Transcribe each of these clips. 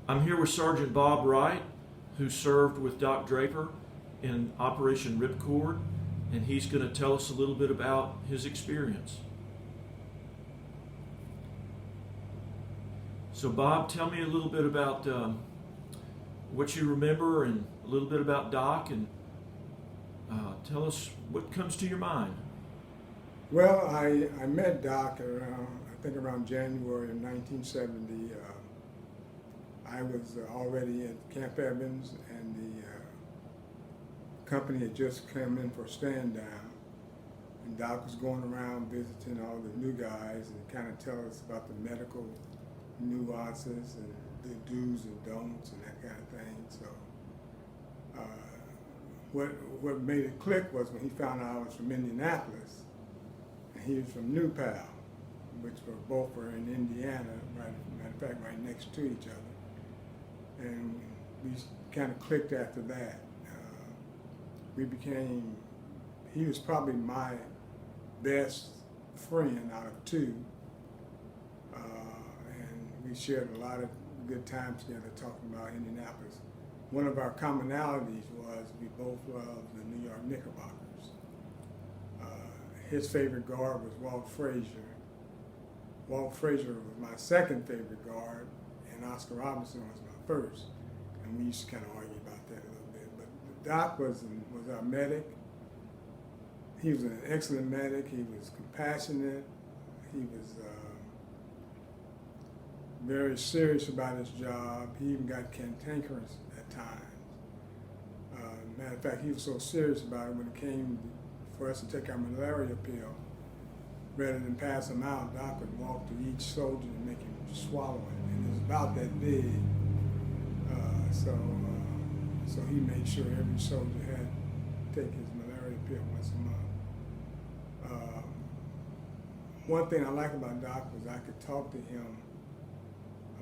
I'm here with Sergeant Bob Wright, who served with Doc Draper in Operation Ripcord, and he's going to tell us a little bit about his experience. So Bob, tell me a little bit about what you remember and a little bit about Doc, and tell us what comes to your mind. Well, I met Doc around January of 1970. I was already at Camp Evans, and the company had just come in for a stand down. And Doc was going around visiting all the new guys and kind of tell us about the medical nuances and the do's and don'ts and that kind of thing. So what made it click was when he found out I was from Indianapolis, and he was from New Pal, which both were in Indiana, matter of fact, right next to each other. And we kind of clicked after that. He was probably my best friend out of two. And we shared a lot of good times together talking about Indianapolis. One of our commonalities was we both loved the New York Knickerbockers. His favorite guard was Walt Frazier. Walt Frazier was my second favorite guard, and Oscar Robertson was my first. And we used to kind of argue about that a little bit. But Doc was our medic. He was an excellent medic. He was compassionate. He was very serious about his job. He even got cantankerous at times. Matter of fact, he was so serious about it when it came for us to take our malaria pill. Rather than pass them out, Doc would walk to each soldier and make him swallow it. And it was about that big. So he made sure every soldier had to take his malaria pill once a month. One thing I liked about Doc was I could talk to him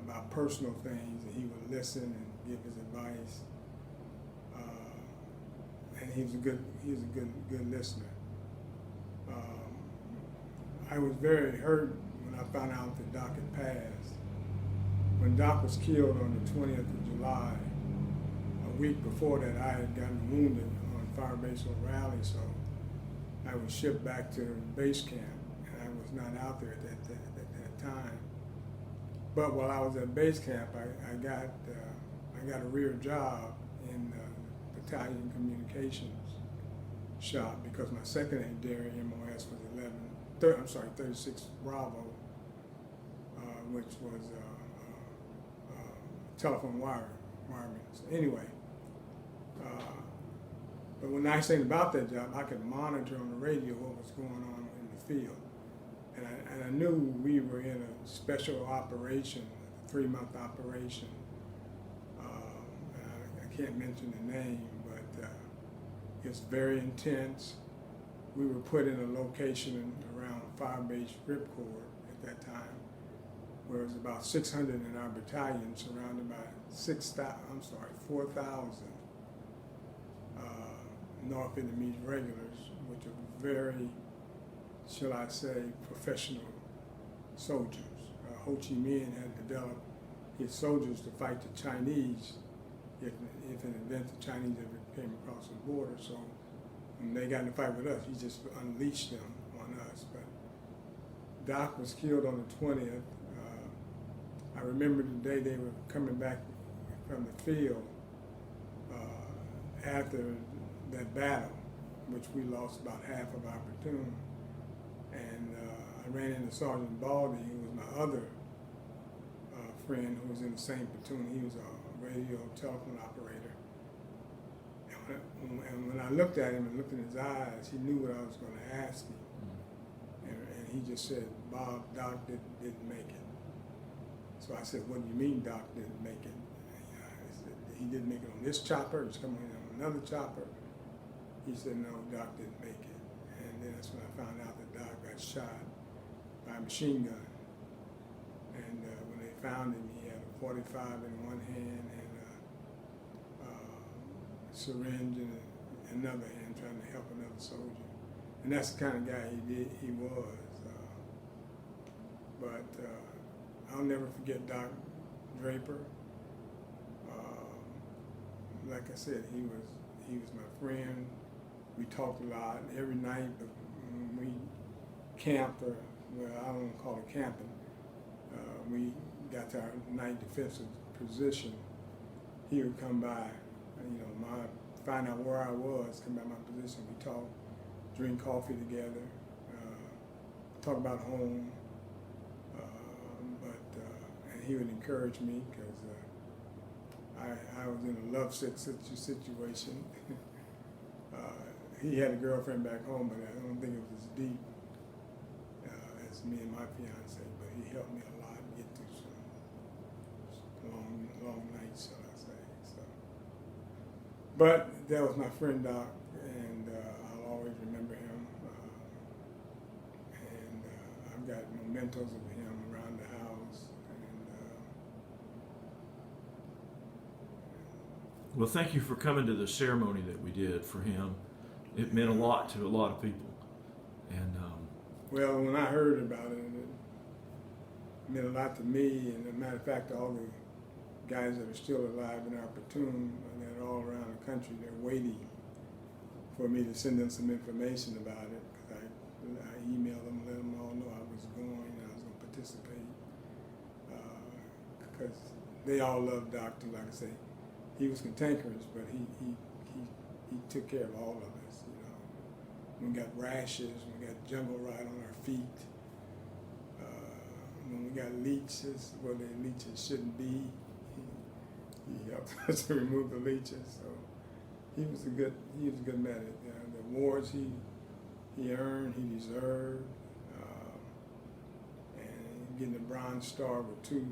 about personal things, and he would listen and give his advice. And he was a good listener. I was very hurt when I found out that Doc had passed. When Doc was killed on the 20th of July, a week before that, I had gotten wounded on Firebase O'Reilly, so I was shipped back to base camp, and I was not out there at that time. But while I was at base camp, I got a rear job in the battalion communications shop because my secondary MOS was 36 Bravo, which was telephone wireman. So anyway, but when I said about that job, I could monitor on the radio what was going on in the field. And I knew we were in a special operation, a 3-month operation. I can't mention the name, but it's very intense. We were put in a location around Firebase Ripcord at that time, where it was about 600 in our battalion, surrounded by 4,000 North Vietnamese regulars, which are very, shall I say, professional soldiers. Ho Chi Minh had developed his soldiers to fight the Chinese if an event the Chinese ever came across the border. So when they got in a fight with us, he just unleashed them on us. But Doc was killed on the 20th. I remember the day they were coming back from the field after that battle, which we lost about half of our platoon. And I ran into Sergeant Baldy, who was my other friend who was in the same platoon. He was a radio telephone operator. And when I looked at him and looked in his eyes, he knew what I was going to ask him. And he just said, "Bob, Doc didn't make it." So I said, "What do you mean Doc didn't make it?" I said, "He didn't make it on this chopper, he's coming in on another chopper." He said, "No, Doc didn't make it." And then that's when I found out that Doc got shot by a machine gun. And when they found him, he had a .45 in one hand and a syringe in another hand, trying to help another soldier. And that's the kind of guy he was. But I'll never forget Doc Draper. like I said, he was my friend. We talked a lot every night. When we camped, or well, I don't call it camping. We got to our night defensive position. He would come by, find out where I was, come by my position. We talk, drink coffee together, talk about home. And he would encourage me because I was in a lovesick situation. He had a girlfriend back home, but I don't think it was as deep as me and my fiance. But he helped me a lot get through some long nights, shall I say. So, but that was my friend Doc, and I'll always remember him. And I've got mementos of him around the house. Well, thank you for coming to the ceremony that we did for him. It meant a lot to a lot of people. And well, when I heard about it, it meant a lot to me. And as a matter of fact, all the guys that are still alive in our platoon, they're all around the country, they're waiting for me to send them some information about it. Because I emailed them, let them all know I was going and I was going to participate. Because they all loved Doctor, like I say. He was cantankerous, but he took care of all of us. We got rashes, we got jungle rot on our feet. When we got leeches where the leeches shouldn't be, he helped us to remove the leeches. So he was a good medic. The awards he earned, he deserved, and getting a Bronze Star with two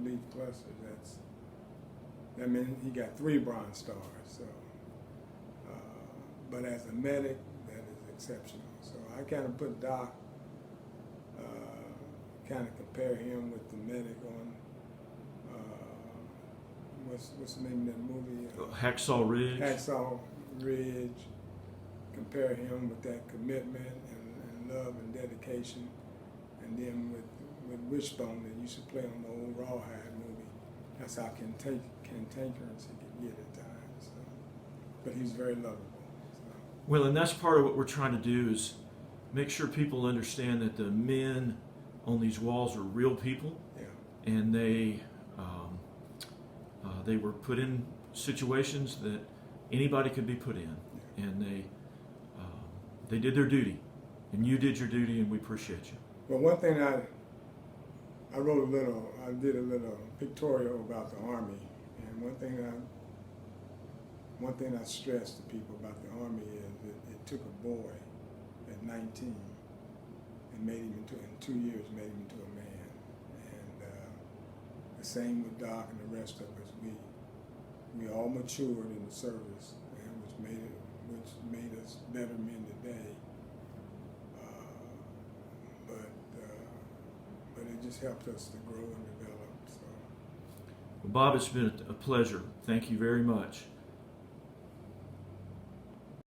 leaf clusters. That meant he got 3 Bronze Stars. So, but as a medic, that is exceptional. So I kind of put Doc, kind of compare him with the medic on what's the name of that movie? Hacksaw Ridge. Hacksaw Ridge. Compare him with that commitment and love and dedication, and then with Wishbone that used to play on the old Rawhide movie. That's how cantankerous he could get at times. So. But he's very lovable. So. Well, and that's part of what we're trying to do is make sure people understand that the men on these walls are real people, yeah. and they were put in situations that anybody could be put in, yeah. and they did their duty, and you did your duty, and we appreciate you. Well, one thing I did a little pictorial about the Army, and one thing I stress to people about the Army is that it took a boy at 19 and made him into, in 2 years, made him into a man. And the same with Doc and the rest of us. We all matured in the service, and which made us better men today. But it just helped us to grow and develop. So. Well, Bob, it's been a pleasure. Thank you very much.